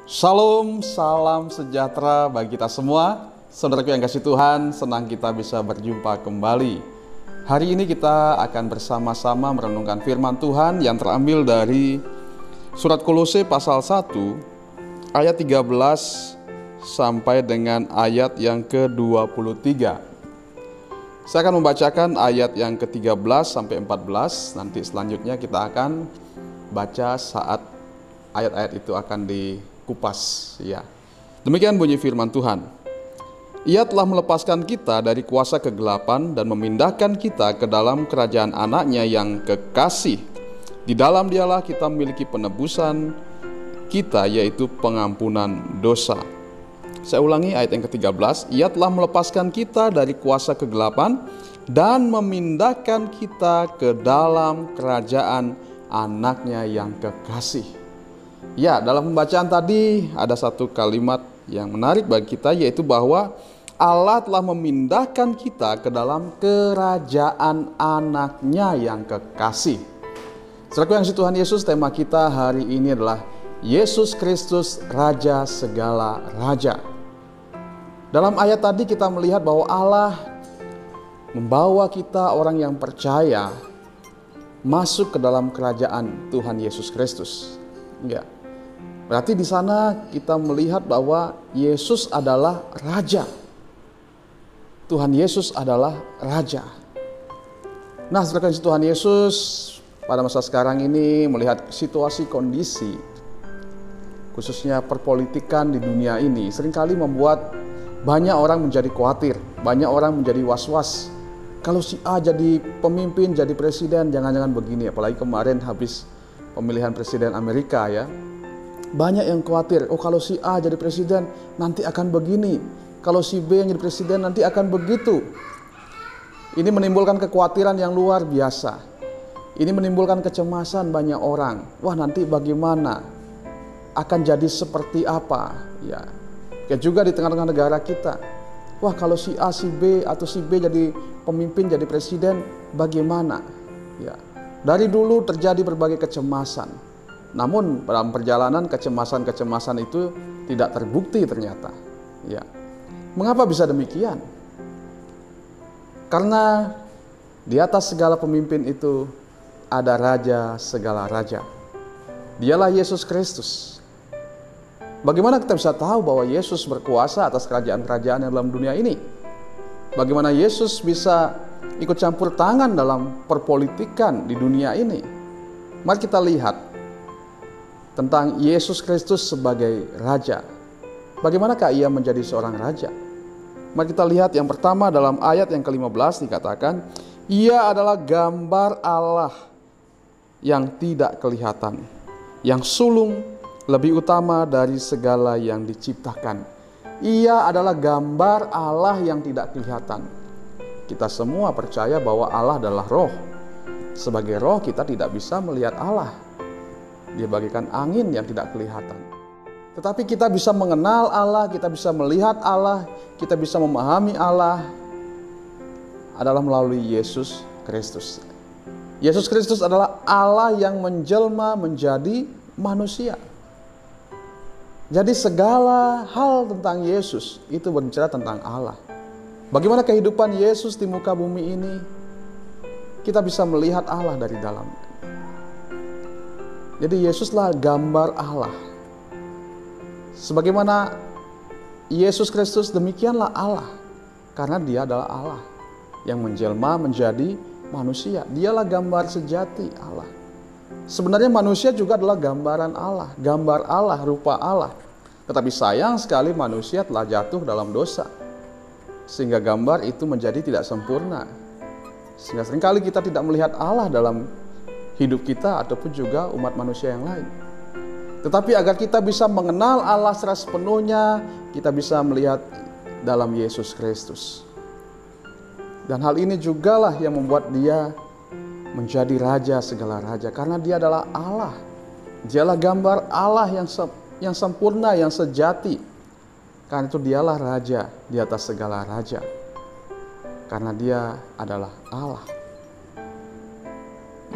Shalom, salam sejahtera bagi kita semua. Saudaraku yang kasih Tuhan, senang kita bisa berjumpa kembali. Hari ini kita akan bersama-sama merenungkan firman Tuhan yang terambil dari surat Kolose pasal 1 ayat 13 sampai dengan ayat yang ke-23. Saya akan membacakan ayat yang ke-13 sampai 14. Nanti selanjutnya kita akan baca saat ayat-ayat itu akan dikupas, ya. Demikian bunyi firman Tuhan. Ia telah melepaskan kita dari kuasa kegelapan dan memindahkan kita ke dalam kerajaan anaknya yang kekasih. Di dalam dialah kita memiliki penebusan kita, yaitu pengampunan dosa. Saya ulangi ayat yang ke-13. Ia telah melepaskan kita dari kuasa kegelapan dan memindahkan kita ke dalam kerajaan anaknya yang kekasih. Ya, dalam pembacaan tadi ada satu kalimat yang menarik bagi kita, yaitu bahwa Allah telah memindahkan kita ke dalam kerajaan anaknya yang kekasih. Saudaraku yang kasih Tuhan Yesus, tema kita hari ini adalah Yesus Kristus Raja segala Raja. Dalam ayat tadi kita melihat bahwa Allah membawa kita orang yang percaya masuk ke dalam kerajaan Tuhan Yesus Kristus. Ya. Berarti di sana kita melihat bahwa Yesus adalah Raja. Tuhan Yesus adalah Raja. Nah, saudara Tuhan Yesus pada masa sekarang ini melihat situasi kondisi, khususnya perpolitikan di dunia ini, seringkali membuat banyak orang menjadi khawatir, banyak orang menjadi was-was. Kalau si A jadi pemimpin, jadi presiden, jangan-jangan begini. Apalagi kemarin habis pemilihan presiden Amerika, ya. Banyak yang khawatir, kalau si A jadi presiden nanti akan begini, kalau si B yang jadi presiden nanti akan begitu. Ini menimbulkan kekhawatiran yang luar biasa. Ini menimbulkan kecemasan banyak orang. Wah, nanti bagaimana? Akan jadi seperti apa? Ya juga di tengah-tengah negara kita. Wah, kalau si A, si B atau si B jadi pemimpin, jadi presiden, bagaimana? Ya, dari dulu terjadi berbagai kecemasan. Namun dalam perjalanan kecemasan itu tidak terbukti ternyata. Ya. Mengapa bisa demikian? Karena di atas segala pemimpin itu ada Raja segala Raja. Dialah Yesus Kristus. Bagaimana kita bisa tahu bahwa Yesus berkuasa atas kerajaan-kerajaan yang dalam dunia ini? Bagaimana Yesus bisa ikut campur tangan dalam perpolitikan di dunia ini? Mari kita lihat tentang Yesus Kristus sebagai Raja. Bagaimanakah ia menjadi seorang Raja? Mari kita lihat yang pertama dalam ayat yang ke-15 dikatakan, ia adalah gambar Allah yang tidak kelihatan, yang sulung lebih utama dari segala yang diciptakan. Ia adalah gambar Allah yang tidak kelihatan. Kita semua percaya bahwa Allah adalah roh. Sebagai roh kita tidak bisa melihat Allah. Dia bagaikan angin yang tidak kelihatan. Tetapi kita bisa mengenal Allah, kita bisa melihat Allah, kita bisa memahami Allah adalah melalui Yesus Kristus. Yesus Kristus adalah Allah yang menjelma menjadi manusia. Jadi segala hal tentang Yesus itu berbicara tentang Allah. Bagaimana kehidupan Yesus di muka bumi ini? Kita bisa melihat Allah dari dalamnya. Jadi Yesuslah gambar Allah. Sebagaimana Yesus Kristus, demikianlah Allah. Karena dia adalah Allah yang menjelma menjadi manusia. Dialah gambar sejati Allah. Sebenarnya manusia juga adalah gambaran Allah. Gambar Allah, rupa Allah. Tetapi sayang sekali manusia telah jatuh dalam dosa. Sehingga gambar itu menjadi tidak sempurna. Sehingga seringkali kita tidak melihat Allah dalam hidup kita ataupun juga umat manusia yang lain. Tetapi agar kita bisa mengenal Allah secara sepenuhnya, kita bisa melihat dalam Yesus Kristus. Dan hal ini jugalah yang membuat dia menjadi Raja segala Raja, karena dia adalah Allah. Dialah gambar Allah yang sempurna, yang sejati. Karena itu dialah Raja di atas segala Raja. Karena dia adalah Allah.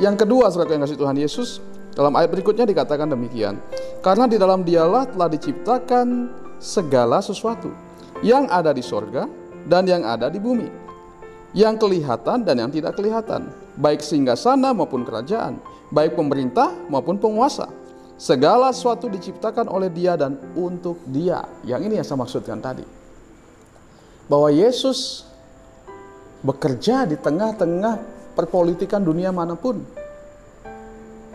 Yang kedua, saudara yang kasih Tuhan Yesus, dalam ayat berikutnya dikatakan demikian. Karena di dalam Dialah telah diciptakan segala sesuatu yang ada di sorga dan yang ada di bumi, yang kelihatan dan yang tidak kelihatan, baik singgasana maupun kerajaan, baik pemerintah maupun penguasa. Segala sesuatu diciptakan oleh Dia dan untuk Dia. Yang ini yang saya maksudkan tadi, bahwa Yesus bekerja di tengah-tengah perpolitikan dunia manapun,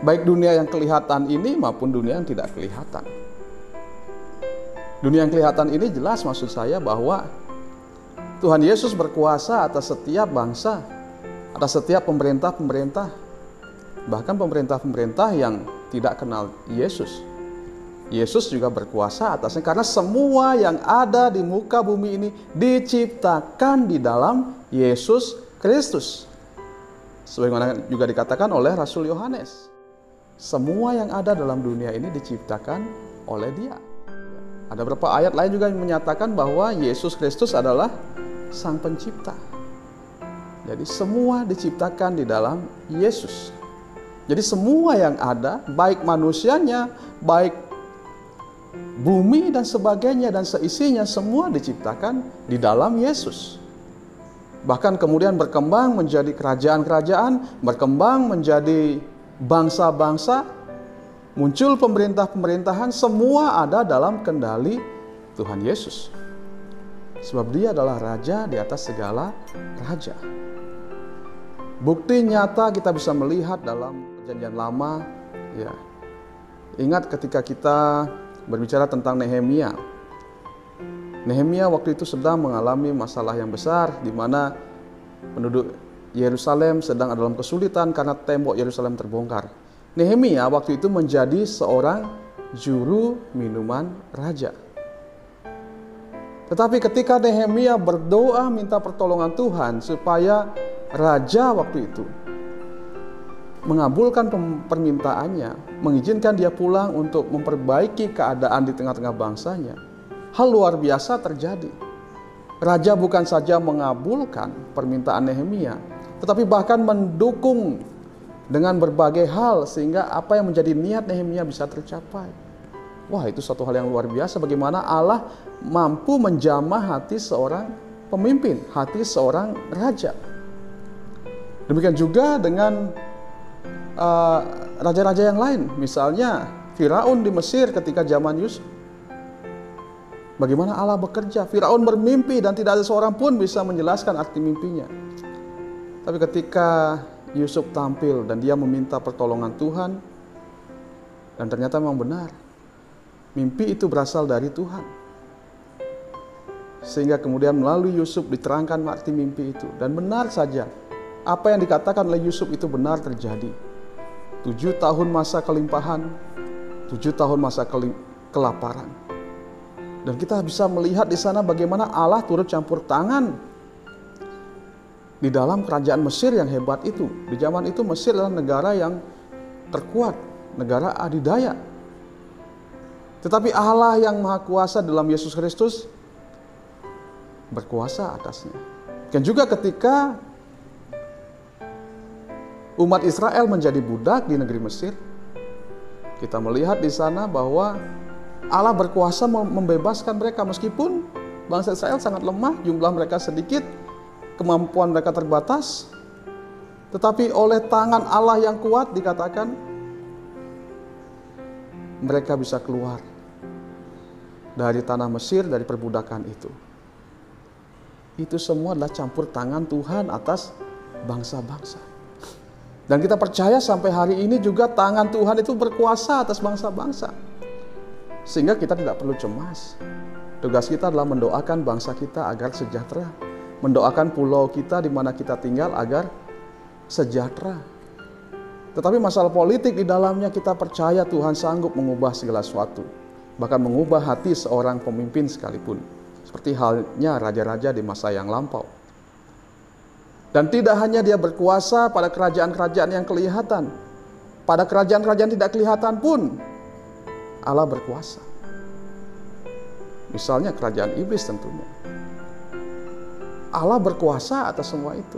baik dunia yang kelihatan ini maupun dunia yang tidak kelihatan. Dunia yang kelihatan ini jelas maksud saya bahwa Tuhan Yesus berkuasa atas setiap bangsa, atas setiap pemerintah-pemerintah, bahkan pemerintah-pemerintah yang tidak kenal Yesus. Yesus juga berkuasa atasnya, karena semua yang ada di muka bumi ini diciptakan di dalam Yesus Kristus. Sebagaimana juga dikatakan oleh Rasul Yohanes, semua yang ada dalam dunia ini diciptakan oleh Dia. Ada beberapa ayat lain juga yang menyatakan bahwa Yesus Kristus adalah Sang Pencipta. Jadi semua diciptakan di dalam Yesus. Jadi semua yang ada, baik manusianya, baik bumi dan sebagainya dan seisinya, semua diciptakan di dalam Yesus. Bahkan kemudian berkembang menjadi kerajaan-kerajaan, berkembang menjadi bangsa-bangsa, muncul pemerintah-pemerintahan, semua ada dalam kendali Tuhan Yesus. Sebab Dia adalah Raja di atas segala raja. Bukti nyata kita bisa melihat dalam Perjanjian Lama, ya. Ingat ketika kita berbicara tentang Nehemia. Nehemia waktu itu sedang mengalami masalah yang besar, di mana penduduk Yerusalem sedang dalam kesulitan karena tembok Yerusalem terbongkar. Nehemia waktu itu menjadi seorang juru minuman raja. Tetapi ketika Nehemia berdoa minta pertolongan Tuhan supaya raja waktu itu mengabulkan permintaannya, mengizinkan dia pulang untuk memperbaiki keadaan di tengah-tengah bangsanya, hal luar biasa terjadi. Raja bukan saja mengabulkan permintaan Nehemia, tetapi bahkan mendukung dengan berbagai hal sehingga apa yang menjadi niat Nehemia bisa tercapai. Wah, itu satu hal yang luar biasa, bagaimana Allah mampu menjamah hati seorang pemimpin, hati seorang raja. Demikian juga dengan raja-raja yang lain, misalnya Firaun di Mesir ketika zaman Yusuf. Bagaimana Allah bekerja, Firaun bermimpi dan tidak ada seorang pun bisa menjelaskan arti mimpinya. Tapi ketika Yusuf tampil dan dia meminta pertolongan Tuhan, dan ternyata memang benar, mimpi itu berasal dari Tuhan. Sehingga kemudian melalui Yusuf diterangkan arti mimpi itu, dan benar saja apa yang dikatakan oleh Yusuf itu benar terjadi. 7 tahun masa kelimpahan, 7 tahun masa kelaparan. Dan kita bisa melihat di sana bagaimana Allah turut campur tangan di dalam kerajaan Mesir yang hebat itu. Di zaman itu Mesir adalah negara yang terkuat, negara adidaya. Tetapi Allah yang Maha Kuasa dalam Yesus Kristus berkuasa atasnya. Dan juga ketika umat Israel menjadi budak di negeri Mesir, kita melihat di sana bahwa Allah berkuasa membebaskan mereka meskipun bangsa Israel sangat lemah, jumlah mereka sedikit, kemampuan mereka terbatas. Tetapi oleh tangan Allah yang kuat dikatakan mereka bisa keluar dari tanah Mesir, dari perbudakan itu. Itu semua adalah campur tangan Tuhan atas bangsa-bangsa. Dan kita percaya sampai hari ini juga tangan Tuhan itu berkuasa atas bangsa-bangsa. Sehingga kita tidak perlu cemas. Tugas kita adalah mendoakan bangsa kita agar sejahtera. Mendoakan pulau kita di mana kita tinggal agar sejahtera. Tetapi masalah politik di dalamnya kita percaya Tuhan sanggup mengubah segala sesuatu. Bahkan mengubah hati seorang pemimpin sekalipun. Seperti halnya raja-raja di masa yang lampau. Dan tidak hanya dia berkuasa pada kerajaan-kerajaan yang kelihatan. Pada kerajaan-kerajaan tidak kelihatan pun Allah berkuasa. Misalnya kerajaan iblis tentunya. Allah berkuasa atas semua itu.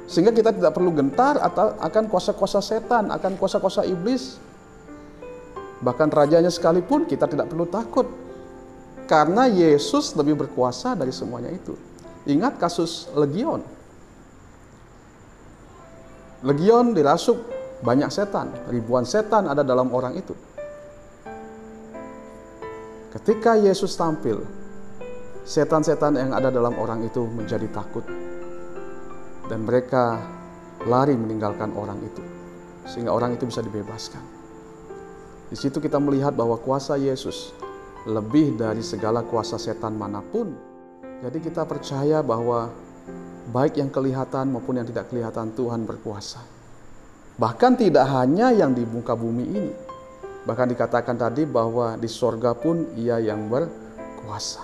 Sehingga kita tidak perlu gentar akan kuasa-kuasa setan, akan kuasa-kuasa iblis. Bahkan rajanya sekalipun kita tidak perlu takut. Karena Yesus lebih berkuasa dari semuanya itu. Ingat kasus Legion. Legion dirasuk banyak setan, ribuan setan ada dalam orang itu. Ketika Yesus tampil, setan-setan yang ada dalam orang itu menjadi takut. Dan mereka lari meninggalkan orang itu. Sehingga orang itu bisa dibebaskan. Di situ kita melihat bahwa kuasa Yesus lebih dari segala kuasa setan manapun. Jadi kita percaya bahwa baik yang kelihatan maupun yang tidak kelihatan, Tuhan berkuasa. Bahkan tidak hanya yang di muka bumi ini. Bahkan dikatakan tadi bahwa di sorga pun Ia yang berkuasa.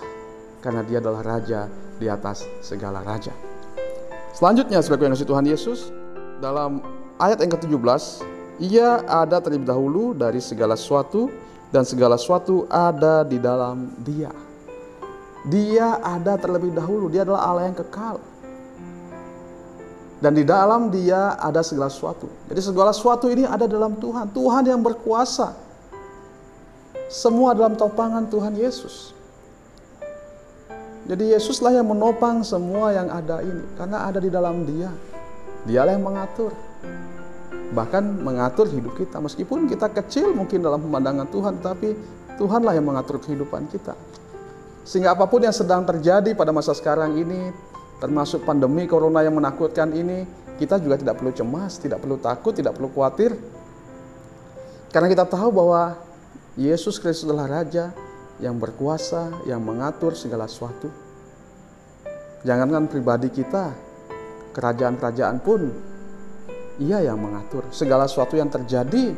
Karena Dia adalah Raja di atas segala raja. Selanjutnya, saudara yang kasih Tuhan Yesus, dalam ayat yang ke-17, Ia ada terlebih dahulu dari segala sesuatu, dan segala sesuatu ada di dalam Dia. Dia ada terlebih dahulu, Dia adalah Allah yang kekal. Dan di dalam Dia ada segala sesuatu. Jadi segala sesuatu ini ada dalam Tuhan. Tuhan yang berkuasa. Semua dalam topangan Tuhan Yesus. Jadi Yesuslah yang menopang semua yang ada ini. Karena ada di dalam Dia. Dialah yang mengatur. Bahkan mengatur hidup kita. Meskipun kita kecil mungkin dalam pemandangan Tuhan, tapi Tuhanlah yang mengatur kehidupan kita. Sehingga apapun yang sedang terjadi pada masa sekarang ini, termasuk pandemi corona yang menakutkan ini, kita juga tidak perlu cemas, tidak perlu takut, tidak perlu khawatir. Karena kita tahu bahwa Yesus Kristus adalah Raja yang berkuasa, yang mengatur segala sesuatu. Jangankan pribadi kita, kerajaan-kerajaan pun Ia yang mengatur. Segala sesuatu yang terjadi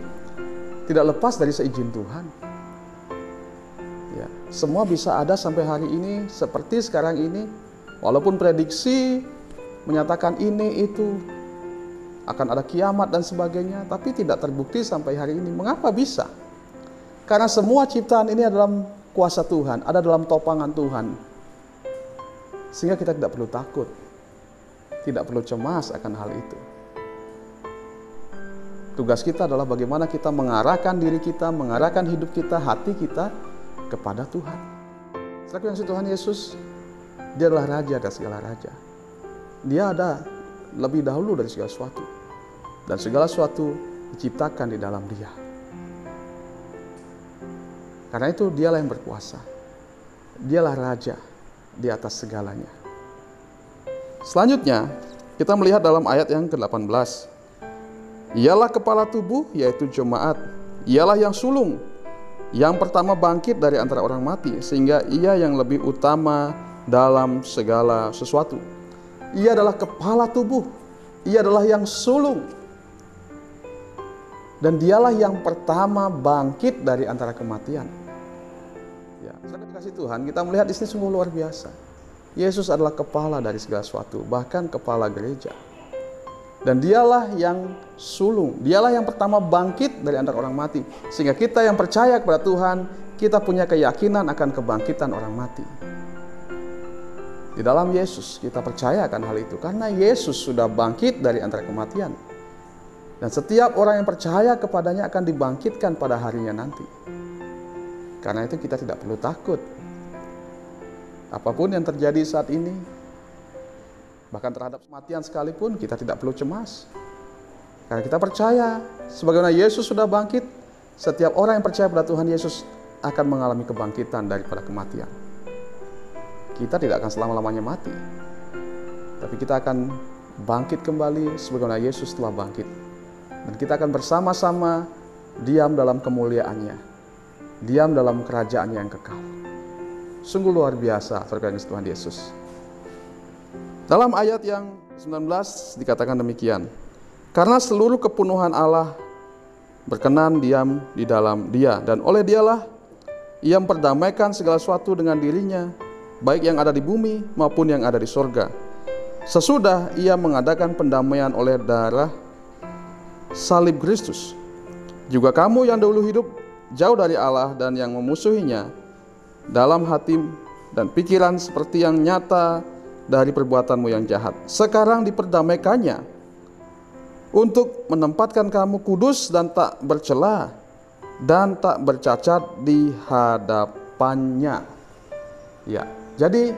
tidak lepas dari seizin Tuhan. Ya, semua bisa ada sampai hari ini seperti sekarang ini. Walaupun prediksi menyatakan ini itu akan ada kiamat dan sebagainya, tapi tidak terbukti sampai hari ini. Mengapa bisa? Karena semua ciptaan ini ada dalam kuasa Tuhan, ada dalam topangan Tuhan. Sehingga kita tidak perlu takut, tidak perlu cemas akan hal itu. Tugas kita adalah bagaimana kita mengarahkan diri kita, mengarahkan hidup kita, hati kita kepada Tuhan. Saudara yang Tuhan Yesus, Dia adalah Raja dari segala raja. Dia ada lebih dahulu dari segala sesuatu. Dan segala sesuatu diciptakan di dalam Dia. Karena itu Dialah yang berkuasa. Dialah Raja di atas segalanya. Selanjutnya, kita melihat dalam ayat yang ke-18. Ialah kepala tubuh, yaitu jemaat. Ialah yang sulung, yang pertama bangkit dari antara orang mati, sehingga Ia yang lebih utama dalam segala sesuatu. Ia adalah kepala tubuh. Ia adalah yang sulung. Dan Dialah yang pertama bangkit dari antara kematian. Ya, saudara dikasih Tuhan, kita melihat di sini sungguh luar biasa. Yesus adalah kepala dari segala sesuatu, bahkan kepala gereja. Dan Dialah yang sulung, Dialah yang pertama bangkit dari antara orang mati. Sehingga kita yang percaya kepada Tuhan, kita punya keyakinan akan kebangkitan orang mati. Di dalam Yesus kita percaya akan hal itu, karena Yesus sudah bangkit dari antara kematian. Dan setiap orang yang percaya kepadanya akan dibangkitkan pada harinya nanti. Karena itu kita tidak perlu takut. Apapun yang terjadi saat ini, bahkan terhadap kematian sekalipun, kita tidak perlu cemas. Karena kita percaya, sebagaimana Yesus sudah bangkit, setiap orang yang percaya pada Tuhan Yesus akan mengalami kebangkitan daripada kematian. Kita tidak akan selama-lamanya mati, tapi kita akan bangkit kembali sebagaimana Yesus telah bangkit. Dan kita akan bersama-sama diam dalam kemuliaannya, diam dalam kerajaannya yang kekal. Sungguh luar biasa, saudara Tuhan Yesus. Dalam ayat yang 19 dikatakan demikian. Karena seluruh kepenuhan Allah berkenan diam di dalam Dia, dan oleh Dialah Ia memperdamaikan segala sesuatu dengan dirinya, baik yang ada di bumi maupun yang ada di sorga. Sesudah Ia mengadakan pendamaian oleh darah salib Kristus. Juga kamu yang dahulu hidup jauh dari Allah dan yang memusuhinya dalam hati dan pikiran seperti yang nyata dari perbuatanmu yang jahat, sekarang diperdamaikannya untuk menempatkan kamu kudus dan tak bercela dan tak bercacat di hadapannya. Ya, jadi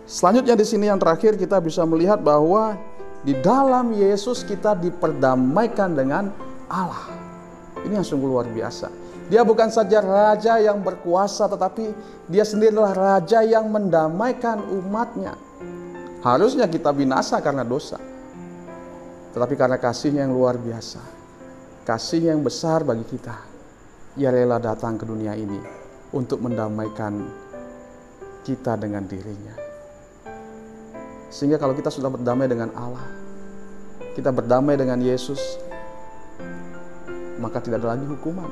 selanjutnya di sini yang terakhir kita bisa melihat bahwa di dalam Yesus kita diperdamaikan dengan Allah. Ini yang sungguh luar biasa. Dia bukan saja raja yang berkuasa, tetapi dia sendiri adalah raja yang mendamaikan umatnya. Harusnya kita binasa karena dosa, tetapi karena kasihnya yang luar biasa, kasih yang besar bagi kita, ia rela datang ke dunia ini untuk mendamaikan kita dengan dirinya. Sehingga kalau kita sudah berdamai dengan Allah, kita berdamai dengan Yesus, maka tidak ada lagi hukuman.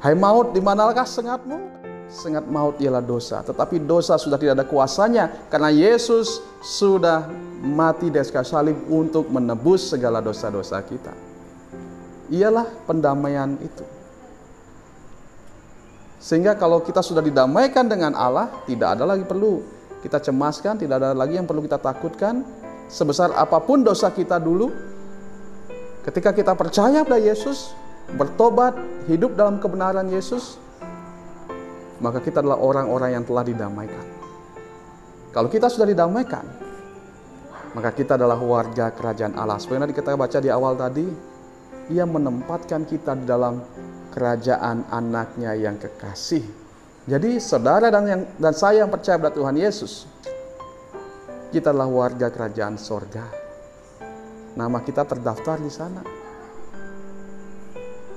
Hai maut, di manakah sengatmu? Sengat maut ialah dosa, tetapi dosa sudah tidak ada kuasanya karena Yesus sudah mati di kayu salib untuk menebus segala dosa-dosa kita. Ialah pendamaian itu. Sehingga kalau kita sudah didamaikan dengan Allah, tidak ada lagi perlu kita cemaskan, tidak ada lagi yang perlu kita takutkan. Sebesar apapun dosa kita dulu, ketika kita percaya pada Yesus, bertobat, hidup dalam kebenaran Yesus, maka kita adalah orang-orang yang telah didamaikan. Kalau kita sudah didamaikan, maka kita adalah warga kerajaan Allah. Seperti yang kita baca di awal tadi, Ia menempatkan kita di dalam kerajaan anaknya yang kekasih. Jadi saudara dan saya yang percaya pada Tuhan Yesus, kita adalah warga kerajaan sorga. Nama kita terdaftar di sana.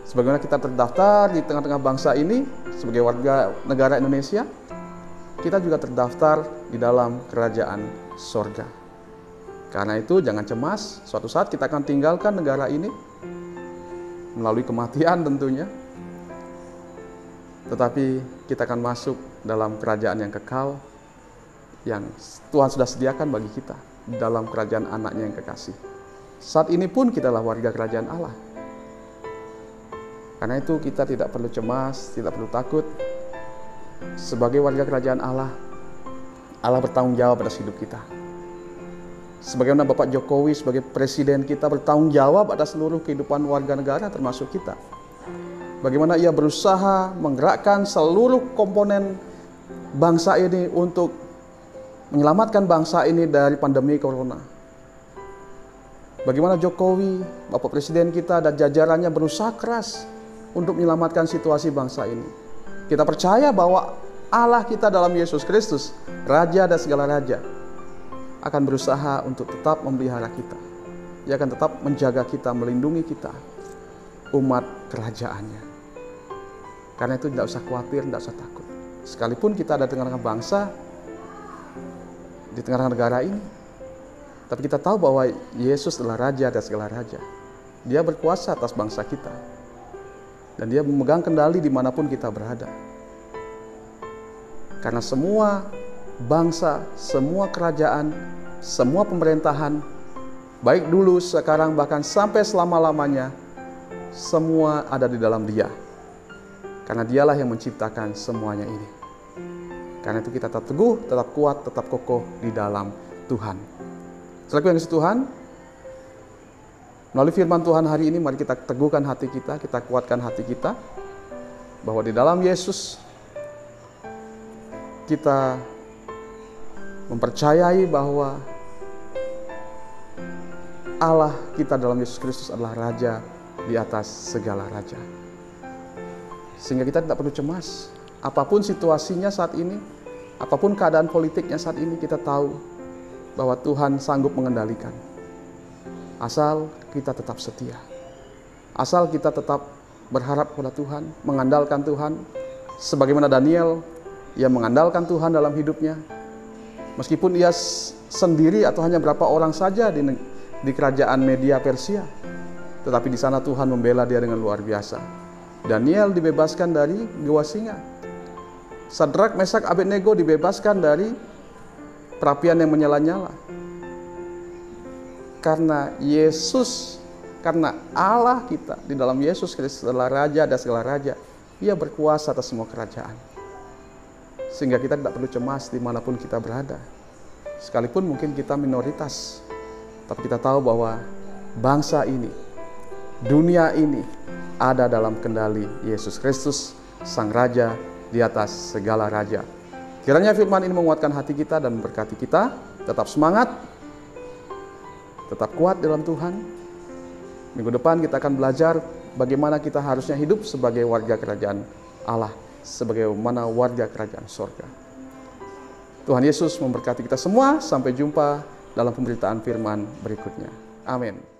Sebagaimana kita terdaftar di tengah-tengah bangsa ini sebagai warga negara Indonesia, kita juga terdaftar di dalam kerajaan sorga. Karena itu jangan cemas, suatu saat kita akan tinggalkan negara ini melalui kematian tentunya. Tetapi kita akan masuk dalam kerajaan yang kekal yang Tuhan sudah sediakan bagi kita di dalam kerajaan anaknya yang kekasih. Saat ini pun kita adalah warga kerajaan Allah. Karena itu kita tidak perlu cemas, tidak perlu takut. Sebagai warga kerajaan Allah, Allah bertanggung jawab atas hidup kita. Sebagaimana Bapak Jokowi sebagai presiden kita bertanggung jawab atas seluruh kehidupan warga negara termasuk kita. Bagaimana ia berusaha menggerakkan seluruh komponen bangsa ini untuk menyelamatkan bangsa ini dari pandemi corona. Bagaimana Jokowi, Bapak Presiden kita dan jajarannya berusaha keras untuk menyelamatkan situasi bangsa ini. Kita percaya bahwa Allah kita dalam Yesus Kristus, Raja dan segala Raja, akan berusaha untuk tetap memelihara kita. Ia akan tetap menjaga kita, melindungi kita, umat kerajaannya. Karena itu tidak usah khawatir, tidak usah takut. Sekalipun kita ada di tengah-tengah bangsa, di tengah-tengah negara ini, tapi kita tahu bahwa Yesus adalah Raja dan segala Raja. Dia berkuasa atas bangsa kita. Dan Dia memegang kendali dimanapun kita berada. Karena semua bangsa, semua kerajaan, semua pemerintahan, baik dulu, sekarang, bahkan sampai selama-lamanya, semua ada di dalam Dia. Karena Dialah yang menciptakan semuanya ini. Karena itu kita tetap teguh, tetap kuat, tetap kokoh di dalam Tuhan. Saudaraku yang kasih Tuhan, melalui firman Tuhan hari ini, mari kita teguhkan hati kita kuatkan hati kita, bahwa di dalam Yesus, kita mempercayai bahwa Allah kita dalam Yesus Kristus adalah Raja di atas segala Raja. Sehingga kita tidak perlu cemas. Apapun situasinya saat ini, apapun keadaan politiknya saat ini, kita tahu bahwa Tuhan sanggup mengendalikan. Asal kita tetap setia. Asal kita tetap berharap kepada Tuhan, mengandalkan Tuhan. Sebagaimana Daniel, ia mengandalkan Tuhan dalam hidupnya. Meskipun ia sendiri atau hanya berapa orang saja di kerajaan Media Persia. Tetapi di sana Tuhan membela dia dengan luar biasa. Daniel dibebaskan dari gua singa. Sadrak, Mesak, Abednego dibebaskan dari perapian yang menyala-nyala. Karena Yesus, karena Allah kita di dalam Yesus Kristus adalah Raja dan segala Raja. Ia berkuasa atas semua kerajaan. Sehingga kita tidak perlu cemas dimanapun kita berada. Sekalipun mungkin kita minoritas, tapi kita tahu bahwa bangsa ini, dunia ini, ada dalam kendali Yesus Kristus, Sang Raja di atas segala raja. Kiranya firman ini menguatkan hati kita dan memberkati kita. Tetap semangat, tetap kuat dalam Tuhan. Minggu depan kita akan belajar bagaimana kita harusnya hidup sebagai warga kerajaan Allah, sebagaimana warga kerajaan sorga. Tuhan Yesus memberkati kita semua. Sampai jumpa dalam pemberitaan firman berikutnya. Amin.